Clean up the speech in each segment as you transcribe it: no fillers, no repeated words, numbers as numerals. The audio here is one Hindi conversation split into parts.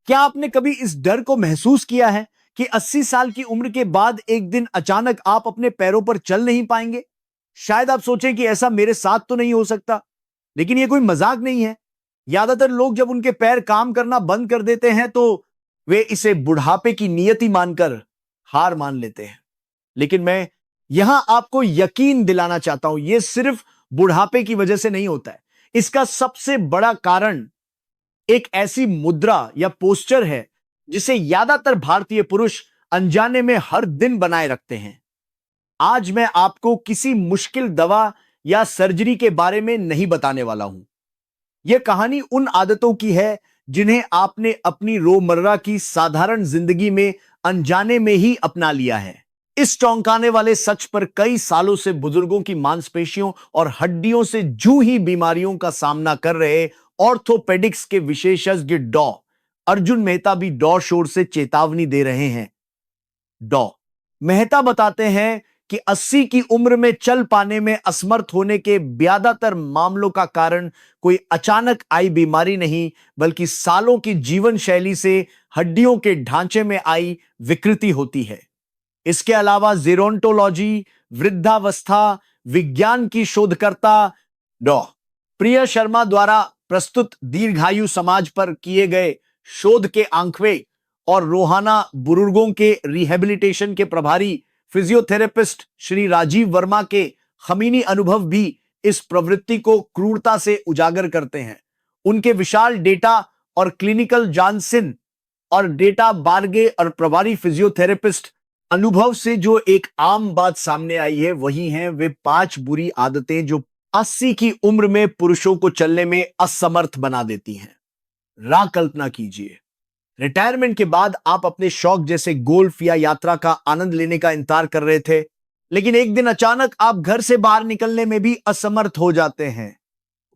क्या आपने कभी इस डर को महसूस किया है कि 80 साल की उम्र के बाद एक दिन अचानक आप अपने पैरों पर चल नहीं पाएंगे? शायद आप सोचें कि ऐसा मेरे साथ तो नहीं हो सकता, लेकिन यह कोई मजाक नहीं है। ज्यादातर लोग जब उनके पैर काम करना बंद कर देते हैं तो वे इसे बुढ़ापे की नियति मानकर हार मान लेते हैं। लेकिन मैं यहां आपको यकीन दिलाना चाहता हूं, यह सिर्फ बुढ़ापे की वजह से नहीं होता है। इसका सबसे बड़ा कारण एक ऐसी मुद्रा या पोस्चर है जिसे ज्यादातर भारतीय पुरुष अनजाने में हर दिन बनाए रखते हैं। आज मैं आपको किसी मुश्किल दवा या सर्जरी के बारे में नहीं बताने वाला हूं। यह कहानी उन आदतों की है जिन्हें आपने अपनी रोजमर्रा की साधारण जिंदगी में अनजाने में ही अपना लिया है। इस चौंकाने वाले सच पर कई सालों से बुजुर्गों की मांसपेशियों और हड्डियों से जूही बीमारियों का सामना कर रहे ऑर्थोपेडिक्स के विशेषज्ञ डॉ अर्जुन मेहता भी डॉ शोर से चेतावनी दे रहे हैं। डॉ मेहता बताते हैं कि 80 की उम्र में चल पाने में असमर्थ होने के ज्यादातर मामलों का कारण कोई अचानक आई बीमारी नहीं, बल्कि सालों की जीवन शैली से हड्डियों के ढांचे में आई विकृति होती है। इसके अलावा जेरोंटोलॉजी, वृद्धावस्था विज्ञान की शोधकर्ता डॉ प्रिया शर्मा द्वारा प्रस्तुत दीर्घायु समाज पर किए गए शोध के आंकड़े और रोहाना बुजुर्गों के रिहेबिलिटेशन के प्रभारी फिजियोथेरेपिस्ट श्री राजीव वर्मा के खमीनी अनुभव भी इस प्रवृत्ति को क्रूरता से उजागर करते हैं। उनके विशाल डेटा और क्लिनिकल जानसिन और डेटा बारगे और प्रभारी फिजियोथेरेपिस्ट अनुभव से जो एक आम बात सामने आई है वही है वे 5 बुरी आदतें जो 80 की उम्र में पुरुषों को चलने में असमर्थ बना देती हैं। रा कल्पना कीजिए, रिटायरमेंट के बाद आप अपने शौक जैसे गोल्फ या यात्रा का आनंद लेने का इंतजार कर रहे थे, लेकिन एक दिन अचानक आप घर से बाहर निकलने में भी असमर्थ हो जाते हैं।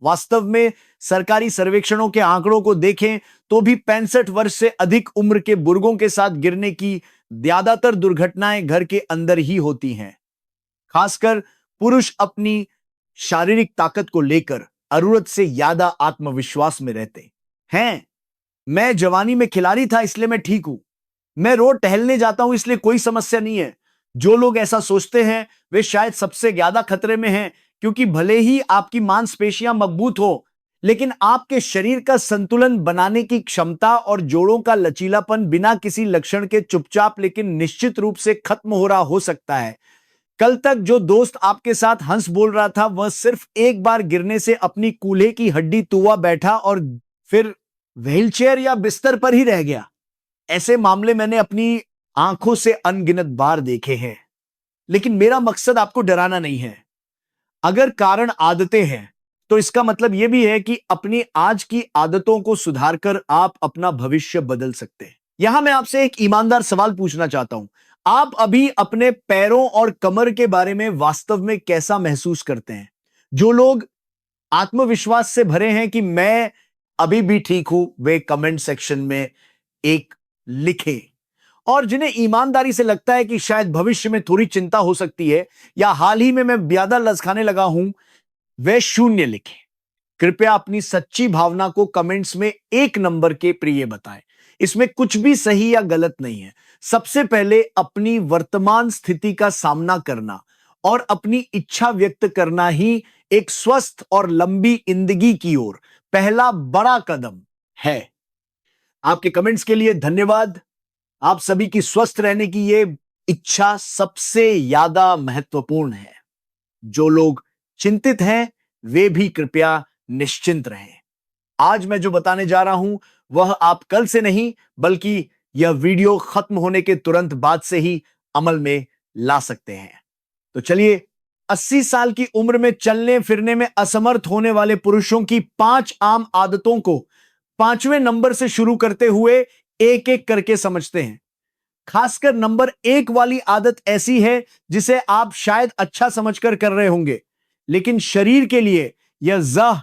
वास्तव में सरकारी सर्वेक्षणों के आंकड़ों को देखें तो भी 65 वर्ष से अधिक उम्र के बुजुर्गों के साथ गिरने की ज्यादातर दुर्घटनाएं घर के अंदर ही होती हैं। खासकर पुरुष अपनी शारीरिक ताकत को लेकर जरूरत से ज्यादा आत्मविश्वास में रहते हैं। मैं जवानी में खिलाड़ी था इसलिए मैं ठीक हूं, मैं रोज टहलने जाता हूं इसलिए कोई समस्या नहीं है। जो लोग ऐसा सोचते हैं वे शायद सबसे ज्यादा खतरे में हैं, क्योंकि भले ही आपकी मांसपेशियां मजबूत हो, लेकिन आपके शरीर का संतुलन बनाने की क्षमता और जोड़ों का लचीलापन बिना किसी लक्षण के चुपचाप लेकिन निश्चित रूप से खत्म हो रहा हो सकता है। कल तक जो दोस्त आपके साथ हंस बोल रहा था वह सिर्फ एक बार गिरने से अपनी कूल्हे की हड्डी तुआ बैठा और फिर व्हीलचेयर या बिस्तर पर ही रह गया। ऐसे मामले मैंने अपनी आंखों से अनगिनत बार देखे हैं। लेकिन मेरा मकसद आपको डराना नहीं है। अगर कारण आदतें हैं तो इसका मतलब यह भी है कि अपनी आज की आदतों को सुधारकर आप अपना भविष्य बदल सकते हैं। यहां मैं आपसे एक ईमानदार सवाल पूछना चाहता हूं, आप अभी अपने पैरों और कमर के बारे में वास्तव में कैसा महसूस करते हैं? जो लोग आत्मविश्वास से भरे हैं कि मैं अभी भी ठीक हूं, वे कमेंट सेक्शन में एक लिखें। और जिन्हें ईमानदारी से लगता है कि शायद भविष्य में थोड़ी चिंता हो सकती है या हाल ही में मैं ज्यादा लस खाने लगा हूं, वे 0 लिखें। कृपया अपनी सच्ची भावना को कमेंट्स में 1 नंबर के प्रिय बताएं। इसमें कुछ भी सही या गलत नहीं है। सबसे पहले अपनी वर्तमान स्थिति का सामना करना और अपनी इच्छा व्यक्त करना ही एक स्वस्थ और लंबी जिंदगी की ओर पहला बड़ा कदम है। आपके कमेंट्स के लिए धन्यवाद। आप सभी की स्वस्थ रहने की ये इच्छा सबसे ज्यादा महत्वपूर्ण है। जो लोग चिंतित हैं वे भी कृपया निश्चिंत रहें। आज मैं जो बताने जा रहा हूं वह आप कल से नहीं बल्कि यह वीडियो खत्म होने के तुरंत बाद से ही अमल में ला सकते हैं। तो चलिए, 80 साल की उम्र में चलने फिरने में असमर्थ होने वाले पुरुषों की 5 आम आदतों को 5वें नंबर से शुरू करते हुए एक एक करके समझते हैं। खासकर नंबर 1 वाली आदत ऐसी है जिसे आप शायद अच्छा समझकर कर रहे होंगे, लेकिन शरीर के लिए यह जह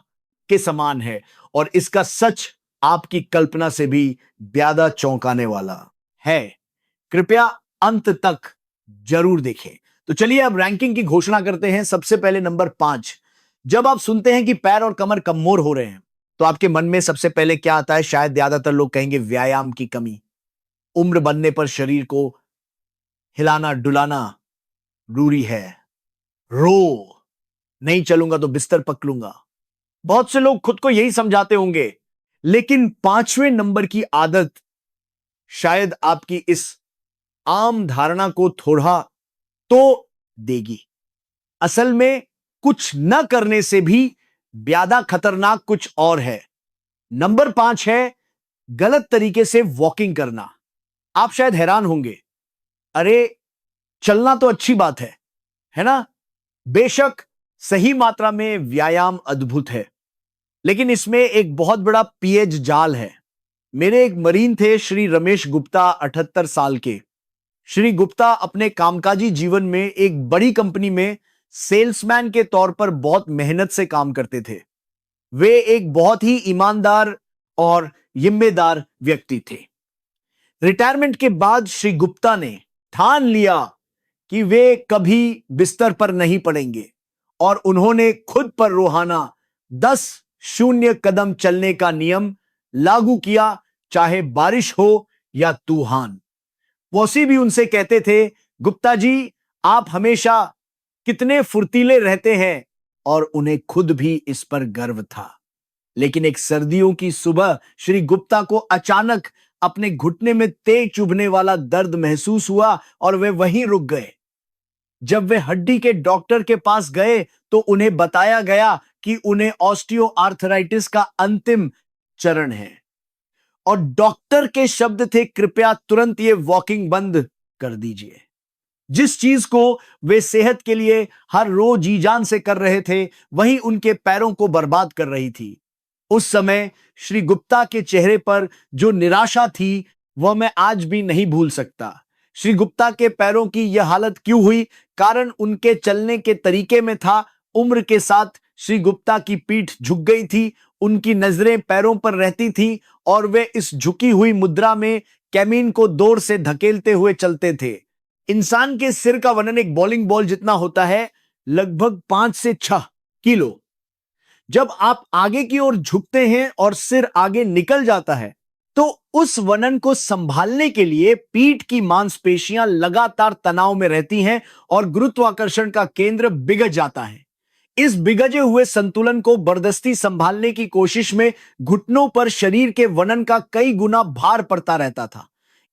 के समान है और इसका सच आपकी कल्पना से भी ज्यादा चौंकाने वाला है। कृपया अंत तक जरूर देखें। तो चलिए अब रैंकिंग की घोषणा करते हैं। सबसे पहले नंबर 5। जब आप सुनते हैं कि पैर और कमर कमजोर हो रहे हैं तो आपके मन में सबसे पहले क्या आता है? शायद ज्यादातर लोग कहेंगे व्यायाम की कमी। उम्र बढ़ने पर शरीर को हिलाना डुलाना जरूरी है। रो, नहीं चलूंगा तो बिस्तर पकड़ूंगा। बहुत से लोग खुद को यही समझाते होंगे, लेकिन पांचवें नंबर की आदत शायद आपकी इस आम धारणा को थोड़ा तो देगी। असल में कुछ न करने से भी ज्यादा खतरनाक कुछ और है। नंबर 5 है गलत तरीके से वॉकिंग करना। आप शायद हैरान होंगे, अरे चलना तो अच्छी बात है ना? बेशक सही मात्रा में व्यायाम अद्भुत है, लेकिन इसमें एक बहुत बड़ा पेच जाल है। मेरे एक मरीन थे श्री रमेश गुप्ता, 78 साल के। श्री गुप्ता अपने कामकाजी जीवन में एक बड़ी कंपनी में सेल्समैन के तौर पर बहुत मेहनत से काम करते थे। वे एक बहुत ही ईमानदार और जिम्मेदार व्यक्ति थे। रिटायरमेंट के बाद श्री गुप्ता ने ठान लिया कि वे कभी बिस्तर पर नहीं पड़ेंगे और उन्होंने खुद पर रोहाना 10 शून्य कदम चलने का नियम लागू किया, चाहे बारिश हो या तूफान। पड़ोसी भी उनसे कहते थे, गुप्ता जी आप हमेशा कितने फुर्तीले रहते हैं, और उन्हें खुद भी इस पर गर्व था। लेकिन एक सर्दियों की सुबह श्री गुप्ता को अचानक अपने घुटने में तेज चुभने वाला दर्द महसूस हुआ और वे वहीं रुक गए। जब वे हड्डी के डॉक्टर के पास गए तो उन्हें बताया गया कि उन्हें ऑस्टियोआर्थराइटिस का अंतिम चरण है, और डॉक्टर के शब्द थे, कृपया तुरंत ये वॉकिंग बंद कर दीजिए। जिस चीज को वे सेहत के लिए हर रोज जी जान से कर रहे थे, वही उनके पैरों को बर्बाद कर रही थी। उस समय श्री गुप्ता के चेहरे पर जो निराशा थी, वह मैं आज भी नहीं भूल सकता। श्री गुप्ता के पैरों की यह हालत क्यों हुई? कारण उनके चलने के तरीके में था। उम्र के साथ श्री गुप्ता की पीठ झुक गई थी, उनकी नजरें पैरों पर रहती थी और वे इस झुकी हुई मुद्रा में कैमीन को दौड़ से धकेलते हुए चलते थे। इंसान के सिर का वजन एक बॉलिंग बॉल जितना होता है, लगभग 5 से 6 किलो। जब आप आगे की ओर झुकते हैं और सिर आगे निकल जाता है, तो उस वजन को संभालने के लिए पीठ की मांसपेशियां लगातार तनाव में रहती हैं और गुरुत्वाकर्षण का केंद्र बिगड़ जाता है। इस बिगड़े हुए संतुलन को बर्दस्ती संभालने की कोशिश में घुटनों पर शरीर के वजन का कई गुना भार पड़ता रहता था।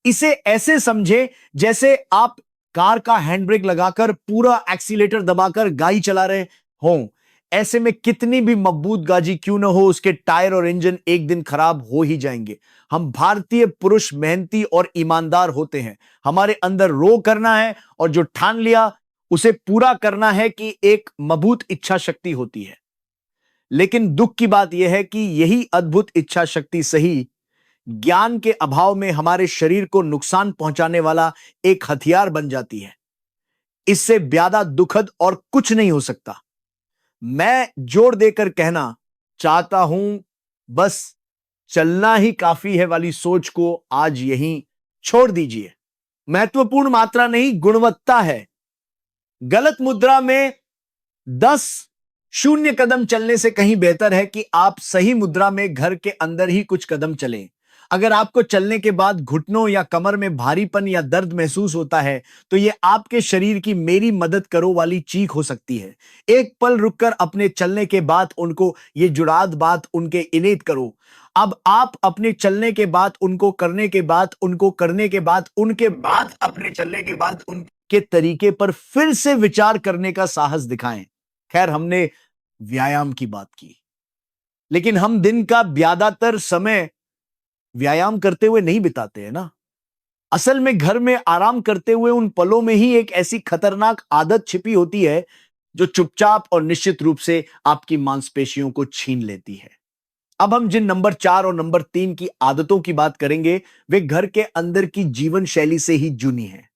इसे ऐसे समझे जैसे आप कार का हैंड ब्रेक लगाकर पूरा एक्सीलेटर दबाकर गाड़ी चला रहे हों। ऐसे में कितनी भी मजबूत गाड़ी क्यों न हो, उसके टायर और इंजन एक दिन खराब हो ही जाएंगे। हम भारतीय पुरुष मेहनती और ईमानदार होते हैं। हमारे अंदर रो करना है और जो ठान लिया उसे पूरा करना है कि एक मजबूत इच्छा शक्ति होती है। लेकिन दुख की बात यह है कि यही अद्भुत इच्छा शक्ति सही ज्ञान के अभाव में हमारे शरीर को नुकसान पहुंचाने वाला एक हथियार बन जाती है। इससे ज्यादा दुखद और कुछ नहीं हो सकता। मैं जोर देकर कहना चाहता हूं, बस चलना ही काफी है वाली सोच को आज यहीं छोड़ दीजिए। महत्वपूर्ण मात्रा नहीं, गुणवत्ता है। गलत मुद्रा में 10 शून्य कदम चलने से कहीं बेहतर है कि आप सही मुद्रा में घर के अंदर ही कुछ कदम चलें। अगर आपको चलने के बाद घुटनों या कमर में भारीपन या दर्द महसूस होता है, तो यह आपके शरीर की मेरी मदद करो वाली चीख हो सकती है। एक पल रुककर अपने चलने के बाद उनको ये जुड़ाद बात उनके इनेट करो। अब आप अपने चलने के बाद उनको करने के बाद उनको करने के बाद उनके बाद अपने चलने के बाद उनके तरीके पर फिर से विचार करने का साहस दिखाएं। खैर, हमने व्यायाम की बात की, लेकिन हम दिन का ज्यादातर समय व्यायाम करते हुए नहीं बिताते हैं ना। असल में घर में आराम करते हुए उन पलों में ही एक ऐसी खतरनाक आदत छिपी होती है जो चुपचाप और निश्चित रूप से आपकी मांसपेशियों को छीन लेती है। अब हम जिन नंबर 4 और नंबर 3 की आदतों की बात करेंगे, वे घर के अंदर की जीवन शैली से ही जुनी है।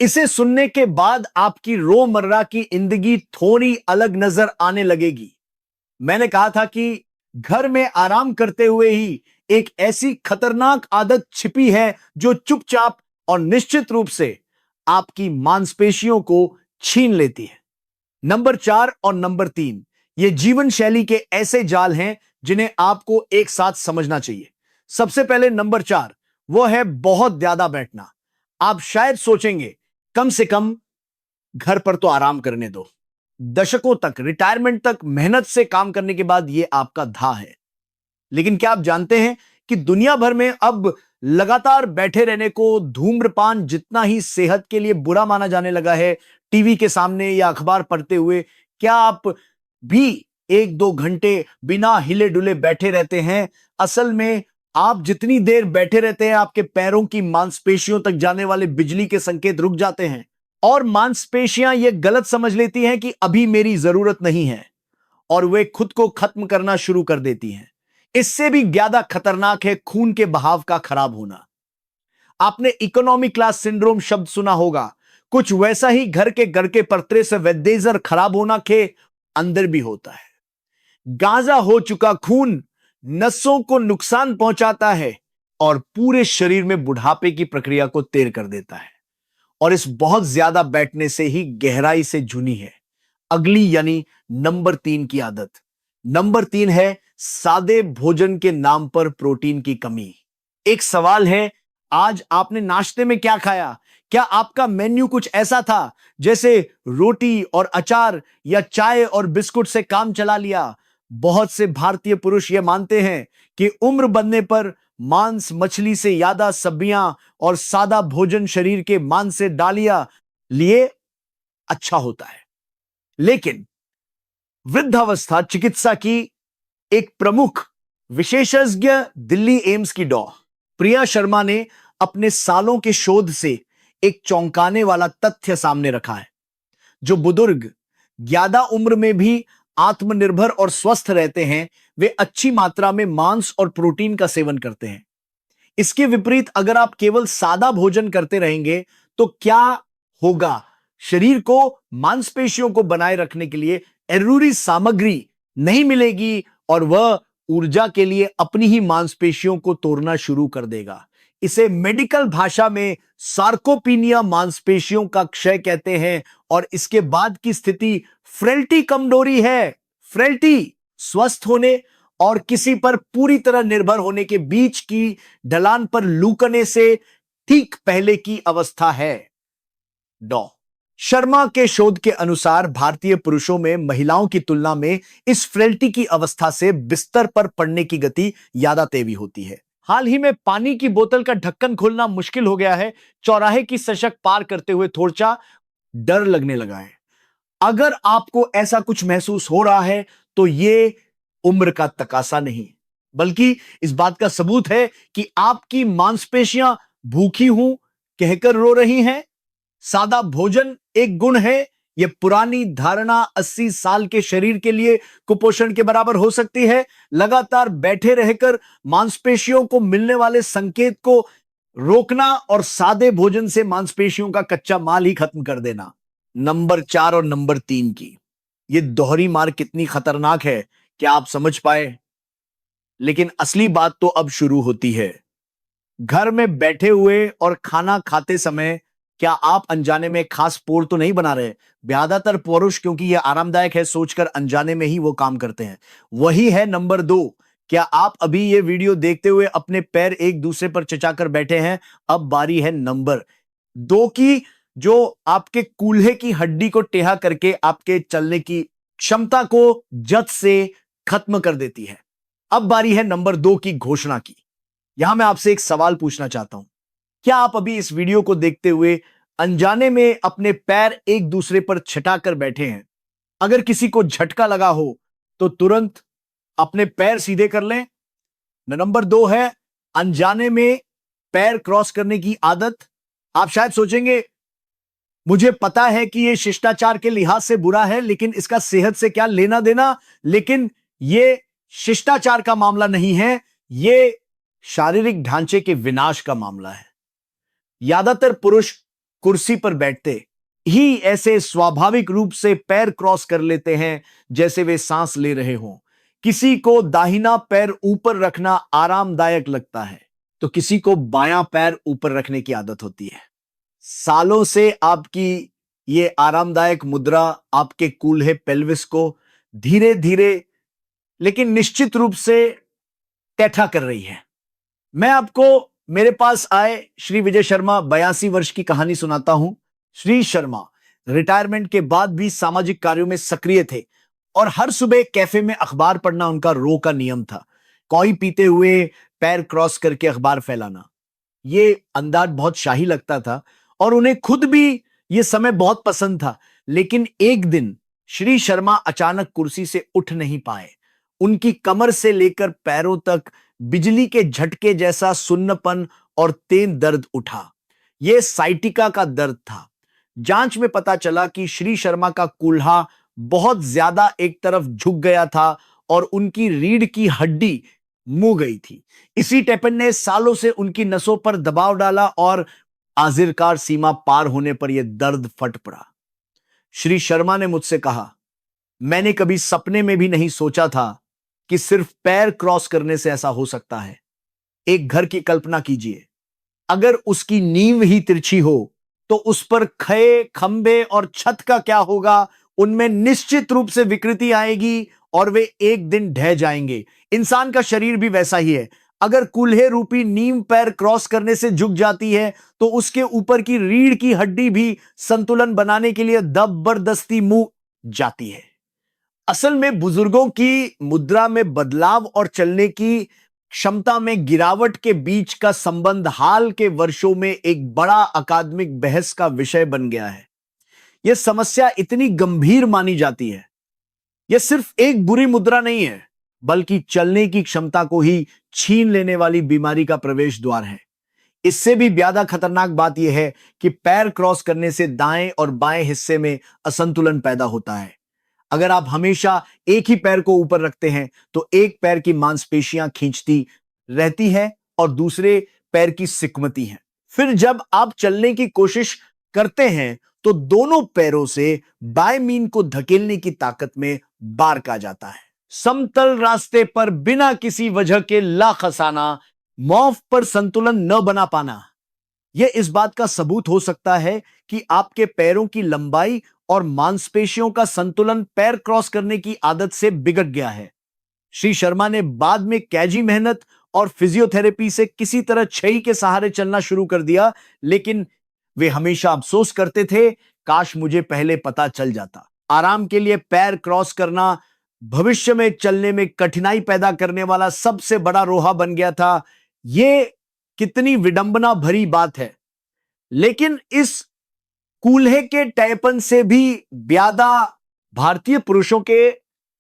इसे सुनने के बाद आपकी रोजमर्रा की जिंदगी थोड़ी अलग नजर आने लगेगी। मैंने कहा था कि घर में आराम करते हुए ही एक ऐसी खतरनाक आदत छिपी है जो चुपचाप और निश्चित रूप से आपकी मांसपेशियों को छीन लेती है। नंबर 4 और नंबर 3 ये जीवन शैली के ऐसे जाल हैं जिन्हें आपको एक साथ समझना चाहिए। सबसे पहले नंबर 4, वो है बहुत ज्यादा बैठना। आप शायद सोचेंगे कम से कम घर पर तो आराम करने दो। दशकों तक, रिटायरमेंट तक मेहनत से काम करने के बाद यह आपका धा है। लेकिन क्या आप जानते हैं कि दुनिया भर में अब लगातार बैठे रहने को धूम्रपान जितना ही सेहत के लिए बुरा माना जाने लगा है। टीवी के सामने या अखबार पढ़ते हुए क्या आप भी 1-2 घंटे बिना हिले डुले बैठे रहते हैं? असल में आप जितनी देर बैठे रहते हैं, आपके पैरों की मांसपेशियों तक जाने वाले बिजली के संकेत रुक जाते हैं और मांसपेशियां यह गलत समझ लेती हैं कि अभी मेरी जरूरत नहीं है और वे खुद को खत्म करना शुरू कर देती हैं। इससे भी ज्यादा खतरनाक है खून के बहाव का खराब होना। आपने इकोनॉमी क्लास सिंड्रोम शब्द सुना होगा। कुछ वैसा ही घर के परतरे से वेदेजर खराब होना के अंदर भी होता है। गाजा हो चुका खून नसों को नुकसान पहुंचाता है और पूरे शरीर में बुढ़ापे की प्रक्रिया को तेज कर देता है। और इस बहुत ज्यादा बैठने से ही गहराई से जुनी है अगली, यानी नंबर 3 की आदत। नंबर 3 है सादे भोजन के नाम पर प्रोटीन की कमी। एक सवाल है, आज आपने नाश्ते में क्या खाया? क्या आपका मेन्यू कुछ ऐसा था जैसे रोटी और अचार या चाय और बिस्कुट से काम चला लिया? बहुत से भारतीय पुरुष यह मानते हैं कि उम्र बढ़ने पर मांस मछली से ज्यादा सब्जियां और सादा भोजन शरीर के मांस से डालिया लिए अच्छा होता है। लेकिन वृद्धावस्था चिकित्सा की एक प्रमुख विशेषज्ञ, दिल्ली एम्स की डॉ प्रिया शर्मा ने अपने सालों के शोध से एक चौंकाने वाला तथ्य सामने रखा है। जो बुजुर्ग ज्यादा उम्र में भी आत्मनिर्भर और स्वस्थ रहते हैं, वे अच्छी मात्रा में मांस और प्रोटीन का सेवन करते हैं। इसके विपरीत अगर आप केवल सादा भोजन करते रहेंगे तो क्या होगा? शरीर को मांसपेशियों को बनाए रखने के लिए जरूरी सामग्री नहीं मिलेगी और वह ऊर्जा के लिए अपनी ही मांसपेशियों को तोड़ना शुरू कर देगा। इसे मेडिकल भाषा में सार्कोपीनिया, मांसपेशियों का क्षय कहते हैं। और इसके बाद की स्थिति फ्रेल्टी कमजोरी है। फ्रेल्टी स्वस्थ होने और किसी पर पूरी तरह निर्भर होने के बीच की ढलान पर लूकने से ठीक पहले की अवस्था है। डॉ शर्मा के शोध के अनुसार भारतीय पुरुषों में महिलाओं की तुलना में इस फ्रेल्टी की अवस्था से बिस्तर पर पड़ने की गति ज्यादा तेजी होती है। हाल ही में पानी की बोतल का ढक्कन खोलना मुश्किल हो गया है। चौराहे की सड़क पार करते हुए थोड़ा डर लगने लगा है। अगर आपको ऐसा कुछ महसूस हो रहा है तो यह उम्र का तकाजा नहीं, बल्कि इस बात का सबूत है कि आपकी मांसपेशियां भूखी हूं कहकर रो रही हैं। सादा भोजन एक गुण है, यह पुरानी धारणा 80 साल के शरीर के लिए कुपोषण के बराबर हो सकती है। लगातार बैठे रहकर मांसपेशियों को मिलने वाले संकेत को रोकना और सादे भोजन से मांसपेशियों का कच्चा माल ही खत्म कर देना। नंबर 4 और नंबर 3 की यह दोहरी मार कितनी खतरनाक है, क्या आप समझ पाए? लेकिन असली बात तो अब शुरू होती है। घर में बैठे हुए और खाना खाते समय क्या आप अनजाने में खास पोर तो नहीं बना रहे? ज्यादातर पुरुष, क्योंकि यह आरामदायक है सोचकर अनजाने में ही वो काम करते हैं। वही है नंबर 2। क्या आप अभी ये वीडियो देखते हुए अपने पैर एक दूसरे पर चचाकर बैठे हैं? अब बारी है नंबर 2 की, जो आपके कूल्हे की हड्डी को टेढ़ा करके आपके चलने की क्षमता को जद से खत्म कर देती है। अब बारी है नंबर 2 की घोषणा की। यहां मैं आपसे एक सवाल पूछना चाहता हूं। क्या आप अभी इस वीडियो को देखते हुए अनजाने में अपने पैर एक दूसरे पर छटाकर बैठे हैं? अगर किसी को झटका लगा हो तो तुरंत अपने पैर सीधे कर लें। नंबर 2 है अनजाने में पैर क्रॉस करने की आदत। आप शायद सोचेंगे मुझे पता है कि यह शिष्टाचार के लिहाज से बुरा है, लेकिन इसका सेहत से क्या लेना देना? लेकिन यह शिष्टाचार का मामला नहीं है, यह शारीरिक ढांचे के विनाश का मामला है। ज्यादातर पुरुष कुर्सी पर बैठते ही ऐसे स्वाभाविक रूप से पैर क्रॉस कर लेते हैं जैसे वे सांस ले रहे हों। किसी को दाहिना पैर ऊपर रखना आरामदायक लगता है तो किसी को बायां पैर ऊपर रखने की आदत होती है। सालों से आपकी ये आरामदायक मुद्रा आपके कूल्हे पेल्विस को धीरे धीरे लेकिन निश्चित रूप से टैठा कर रही है। मैं आपको मेरे पास आए श्री विजय शर्मा 82 वर्ष की कहानी सुनाता हूं। श्री शर्मा रिटायरमेंट के बाद भी सामाजिक कार्यों में सक्रिय थे और हर सुबह कैफे में अखबार पढ़ना उनका रो का नियम था। कॉफी पीते हुए पैर क्रॉस करके अखबार फैलाना, ये अंदाज बहुत शाही लगता था और उन्हें खुद भी ये समय बहुत पसंद था। लेकिन एक दिन श्री शर्मा अचानक कुर्सी से उठ नहीं पाए। उनकी कमर से लेकर पैरों तक बिजली के झटके जैसा सुन्नपन और तेज दर्द उठा। यह साइटिका का दर्द था। जांच में पता चला कि श्री शर्मा का कूल्हा बहुत ज्यादा एक तरफ झुक गया था और उनकी रीढ़ की हड्डी मुड़ गई थी। इसी टेपन ने सालों से उनकी नसों पर दबाव डाला और आखिरकार सीमा पार होने पर यह दर्द फट पड़ा। श्री शर्मा ने मुझसे कहा, मैंने कभी सपने में भी नहीं सोचा था कि सिर्फ पैर क्रॉस करने से ऐसा हो सकता है। एक घर की कल्पना कीजिए, अगर उसकी नींव ही तिरछी हो तो उस पर खए खंबे और छत का क्या होगा। उनमें निश्चित रूप से विकृति आएगी और वे एक दिन ढह जाएंगे। इंसान का शरीर भी वैसा ही है। अगर कूल्हे रूपी नींव पैर क्रॉस करने से झुक जाती है तो उसके ऊपर की रीढ़ की हड्डी भी संतुलन बनाने के लिए जबरदस्ती मुंह जाती है। असल में बुजुर्गों की मुद्रा में बदलाव और चलने की क्षमता में गिरावट के बीच का संबंध हाल के वर्षों में एक बड़ा अकादमिक बहस का विषय बन गया है। यह समस्या इतनी गंभीर मानी जाती है। यह सिर्फ एक बुरी मुद्रा नहीं है, बल्कि चलने की क्षमता को ही छीन लेने वाली बीमारी का प्रवेश द्वार है। इससे भी ज्यादा खतरनाक बात यह है कि पैर क्रॉस करने से दाएं और बाएं हिस्से में असंतुलन पैदा होता है। अगर आप हमेशा एक ही पैर को ऊपर रखते हैं तो एक पैर की मांसपेशियां खींचती रहती हैं और दूसरे पैर की सिकुड़ती हैं। फिर जब आप चलने की कोशिश करते हैं तो दोनों पैरों से बाएं मीन को धकेलने की ताकत में बार्क आ जाता है। समतल रास्ते पर बिना किसी वजह के लाखसाना मौफ पर संतुलन न बना पाना, यह इस बात का सबूत हो सकता है कि आपके पैरों की लंबाई और मांसपेशियों का संतुलन पैर क्रॉस करने की आदत से बिगड़ गया है। श्री शर्मा ने बाद में कैजी मेहनत और फिजियोथेरेपी से किसी तरह छही के सहारे चलना शुरू कर दिया, लेकिन वे हमेशा अफसोस करते थे, काश मुझे पहले पता चल जाता। आराम के लिए पैर क्रॉस करना भविष्य में चलने में कठिनाई पैदा करने वाला सबसे बड़ा रोहा बन गया था। यह कितनी विडंबना भरी बात है। लेकिन इस कूल्हे के टैपन से भी ज्यादा भारतीय पुरुषों के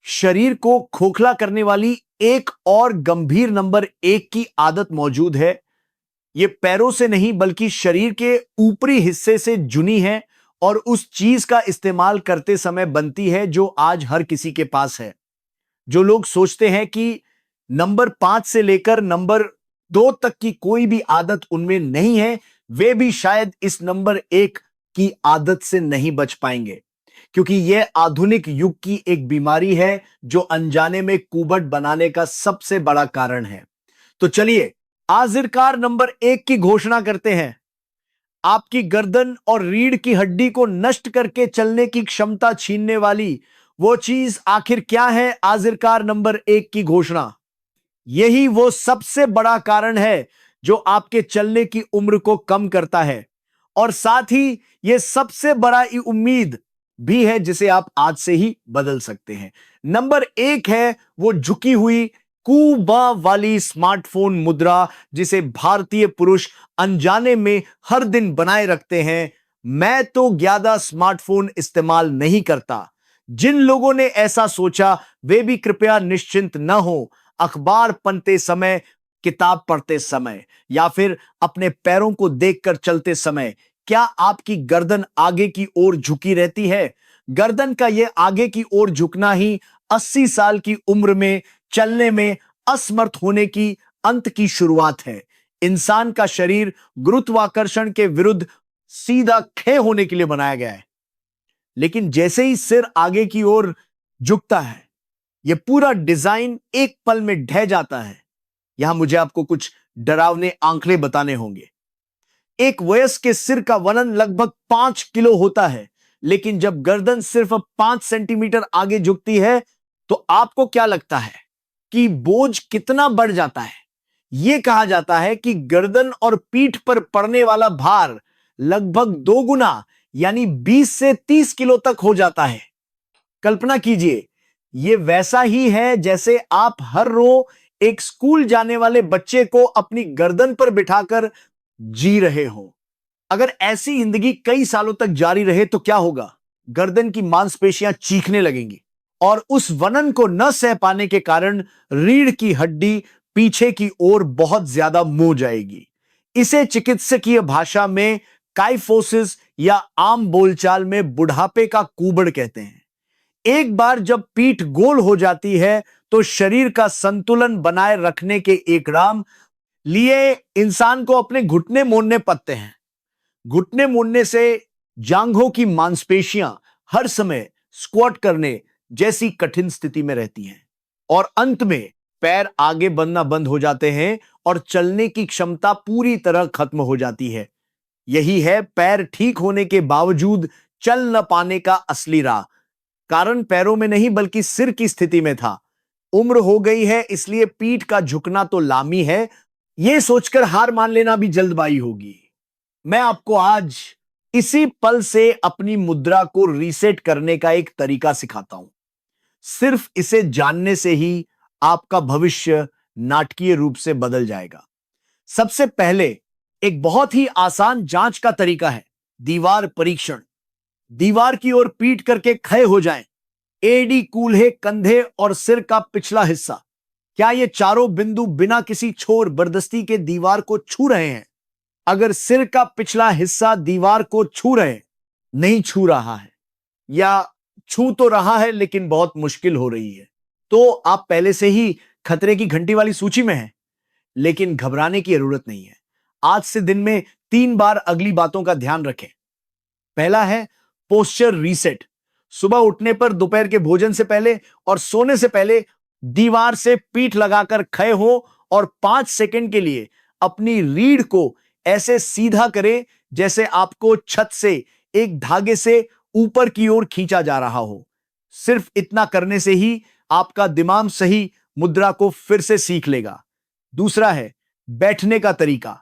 शरीर को खोखला करने वाली एक और गंभीर नंबर 1 की आदत मौजूद है। यह पैरों से नहीं बल्कि शरीर के ऊपरी हिस्से से जुनी है और उस चीज का इस्तेमाल करते समय बनती है जो आज हर किसी के पास है। जो लोग सोचते हैं कि नंबर 5 से लेकर नंबर 2 तक की कोई भी आदत उनमें नहीं है, वे भी शायद इस नंबर 1 की आदत से नहीं बच पाएंगे, क्योंकि यह आधुनिक युग की एक बीमारी है जो अनजाने में कुबट बनाने का सबसे बड़ा कारण है। तो चलिए आखिरकार नंबर 1 की घोषणा करते हैं। आपकी गर्दन और रीढ़ की हड्डी को नष्ट करके चलने की क्षमता छीनने वाली वो चीज आखिर क्या है? आखिरकार नंबर 1 की घोषणा। यही वो सबसे बड़ा कारण है जो आपके चलने की उम्र को कम करता है और साथ ही यह सबसे बड़ा उम्मीद भी है जिसे आप आज से ही बदल सकते हैं। नंबर 1 है वो झुकी हुई कुबा वाली स्मार्टफोन मुद्रा जिसे भारतीय पुरुष अनजाने में हर दिन बनाए रखते हैं। मैं तो ज्यादा स्मार्टफोन इस्तेमाल नहीं करता। जिन लोगों ने ऐसा सोचा वे भी कृपया निश्चिंत न हो। अखबार पढ़ते समय, किताब पढ़ते समय या फिर अपने पैरों को देखकर चलते समय क्या आपकी गर्दन आगे की ओर झुकी रहती है? गर्दन का यह आगे की ओर झुकना ही 80 साल की उम्र में चलने में असमर्थ होने की अंत की शुरुआत है। इंसान का शरीर गुरुत्वाकर्षण के विरुद्ध सीधा खड़े होने के लिए बनाया गया है, लेकिन जैसे ही सिर आगे की ओर झुकता है यह पूरा डिजाइन एक पल में ढह जाता है। यहां मुझे आपको कुछ डरावने आंकड़े बताने होंगे। एक वयस्क के सिर का वजन लगभग 5 किलो होता है, लेकिन जब गर्दन सिर्फ 5 सेंटीमीटर आगे झुकती है तो आपको क्या लगता है? कि बोझ कितना बढ़ जाता है। यह कहा जाता है कि गर्दन और पीठ पर पड़ने वाला भार लगभग 2 गुना यानी 20 से 30 किलो तक हो जाता है। कल्पना कीजिए, यह वैसा ही है जैसे आप हर रोज एक स्कूल जाने वाले बच्चे को अपनी गर्दन पर बिठाकर जी रहे हो। अगर ऐसी जिंदगी कई सालों तक जारी रहे तो क्या होगा? गर्दन की मांसपेशियां चीखने लगेंगी और उस वनन को न सह पाने के कारण रीढ़ की हड्डी पीछे की ओर बहुत ज्यादा मुड़ जाएगी। इसे चिकित्सकीय भाषा में काइफोसिस या आम बोलचाल में बुढ़ापे का कुबड़ कहते हैं। एक बार जब पीठ गोल हो जाती है तो शरीर का संतुलन बनाए रखने के एकराम लिए इंसान को अपने घुटने मोड़ने पड़ते हैं। घुटने मोड़ने से जांघों की मांसपेशियां हर समय स्क्वाट करने जैसी कठिन स्थिति में रहती हैं और अंत में पैर आगे बढ़ना बंद हो जाते हैं और चलने की क्षमता पूरी तरह खत्म हो जाती है। यही है पैर ठीक होने के बावजूद चल न पाने का असली राह। कारण पैरों में नहीं बल्कि सिर की स्थिति में था। उम्र हो गई है इसलिए पीठ का झुकना तो लामी है, यह सोचकर हार मान लेना भी जल्दबाजी होगी। मैं आपको आज इसी पल से अपनी मुद्रा को रीसेट करने का एक तरीका सिखाता हूं। सिर्फ इसे जानने से ही आपका भविष्य नाटकीय रूप से बदल जाएगा। सबसे पहले एक बहुत ही आसान जांच का तरीका है दीवार परीक्षण। दीवार की ओर पीठ करके खड़े हो जाएं। एड़ी, कूल्हे, कंधे और सिर का पिछला हिस्सा, क्या ये चारों बिंदु बिना किसी छोर बर्दस्ती के दीवार को छू रहे हैं? अगर सिर का पिछला हिस्सा दीवार को छू रहे नहीं छू रहा है या छू तो रहा है लेकिन बहुत मुश्किल हो रही है, तो आप पहले से ही खतरे की घंटी वाली सूची में हैं। लेकिन घबराने की जरूरत नहीं है। आज से दिन में 3 बार अगली बातों का ध्यान रखें। पहला है पोस्चर रीसेट। सुबह उठने पर, दोपहर के भोजन से पहले और सोने से पहले दीवार से पीठ लगाकर खड़े हो और 5 सेकंड के लिए अपनी रीढ़ को ऐसे सीधा करें जैसे आपको छत से एक धागे से ऊपर की ओर खींचा जा रहा हो। सिर्फ इतना करने से ही आपका दिमाग सही मुद्रा को फिर से सीख लेगा। दूसरा है बैठने का तरीका।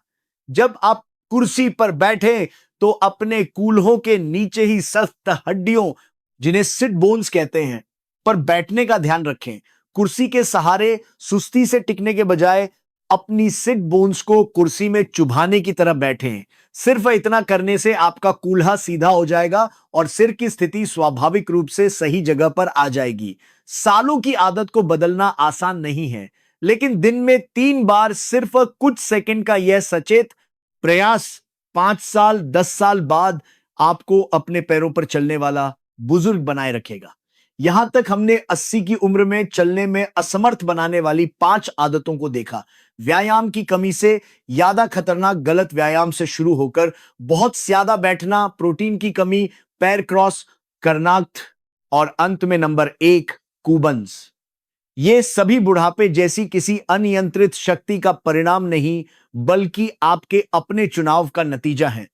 जब आप कुर्सी पर बैठे तो अपने कूल्हों के नीचे ही सख्त हड्डियों, जिन्हें सिट बोन्स कहते हैं, पर बैठने का ध्यान रखें। कुर्सी के सहारे सुस्ती से टिकने के बजाय अपनी सिट बोन्स को कुर्सी में चुभाने की तरह बैठें। सिर्फ इतना करने से आपका कूल्हा सीधा हो जाएगा और सिर की स्थिति स्वाभाविक रूप से सही जगह पर आ जाएगी। सालों की आदत को बदलना आसान नहीं है, लेकिन दिन में 3 बार सिर्फ कुछ सेकंड का यह सचेत प्रयास 5 साल 10 साल बाद आपको अपने पैरों पर चलने वाला बुजुर्ग बनाए रखेगा। यहां तक हमने 80 की उम्र में चलने में असमर्थ बनाने वाली 5 आदतों को देखा। व्यायाम की कमी से ज्यादा खतरनाक गलत व्यायाम से शुरू होकर बहुत ज्यादा बैठना, प्रोटीन की कमी, पैर क्रॉस करना और अंत में नंबर 1 कूबन्स। ये सभी बुढ़ापे जैसी किसी अनियंत्रित शक्ति का परिणाम नहीं बल्कि आपके अपने चुनाव का नतीजा है।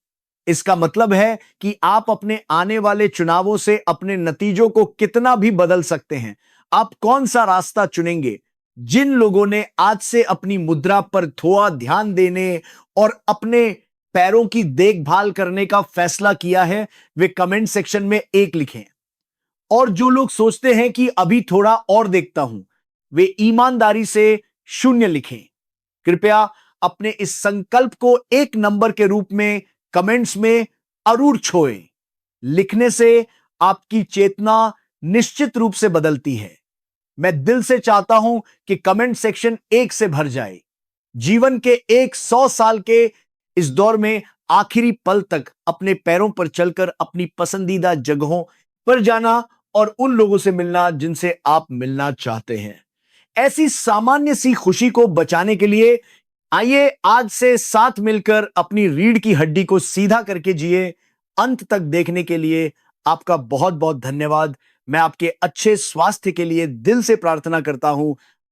इसका मतलब है कि आप अपने आने वाले चुनावों से अपने नतीजों को कितना भी बदल सकते हैं। आप कौन सा रास्ता चुनेंगे? जिन लोगों ने आज से अपनी मुद्रा पर थोड़ा ध्यान देने और अपने पैरों की देखभाल करने का फैसला किया है, वे कमेंट सेक्शन में 1 लिखें। और जो लोग सोचते हैं कि अभी थोड़ा और देखता हूं, वे ईमानदारी से 0 लिखें। कृपया अपने इस संकल्प को 1 नंबर के रूप में कमेंट्स में अरूर छोएं। लिखने से आपकी चेतना निश्चित रूप से बदलती है। मैं दिल से चाहता हूं कि कमेंट सेक्शन 1 से भर जाए। जीवन के 100 साल के इस दौर में आखिरी पल तक अपने पैरों पर चलकर अपनी पसंदीदा जगहों पर जाना और उन लोगों से मिलना जिनसे आप मिलना चाहते हैं। ऐसी सामान्य सी खुशी को बचाने के लिए आइए आज से साथ मिलकर अपनी रीढ़ की हड्डी को सीधा करके जिए। अंत तक देखने के लिए आपका बहुत बहुत धन्यवाद। मैं आपके अच्छे स्वास्थ्य के लिए दिल से प्रार्थना करता हूं।